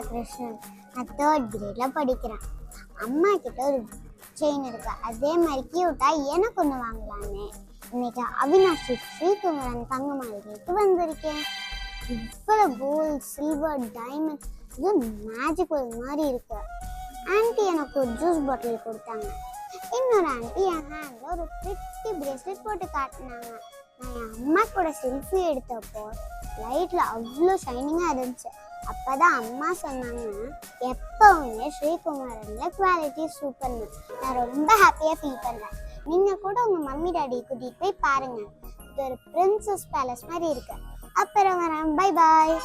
கிருஷ்ணன். நான் 3rd கிரேட்ல படிக்கிறேன். அம்மா கிட்ட ஒரு செயின் இருக்கு, அதே மாதிரி கியூட்டா எனக்கு ஒன்று வாங்கலான்னு இன்னைக்கு அவினாஷி ஸ்ரீகுமரன் தங்க மாளிகைக்கு வந்திருக்கேன். இவ்வளோ கோல்ட், சில்வர், டைமண்ட், இது மேஜிக்கல் மாதிரி இருக்கு. ஆன்ட்டி எனக்கு ஒரு ஜூஸ் பாட்டில் கொடுத்தாங்க. இன்னொரு ஆன்ட்டி என் ஹேண்டில் ஒரு பிரிட்டி பிரேஸ்லெட் போட்டு காட்டினாங்க. நான் என் அம்மா கூட செல்ஃபி எடுத்தப்போ லைட்டில் அவ்வளோ ஷைனிங்காக இருந்துச்சு. அப்போதான் அம்மா சொன்னாங்க, எப்பவுமே ஸ்ரீகுமரனில் குவாலிட்டி சூப்பர்னு. நான் ரொம்ப ஹாப்பியாக ஃபீல் பண்ணேன். நீங்கள் கூட உங்கள் மம்மி டாடி கூட்டிகிட்டு போய் பாருங்கள். இது ஒரு பிரின்சஸ் பேலஸ் மாதிரி இருக்கு. அப்புறம் வரேன். Bye bye.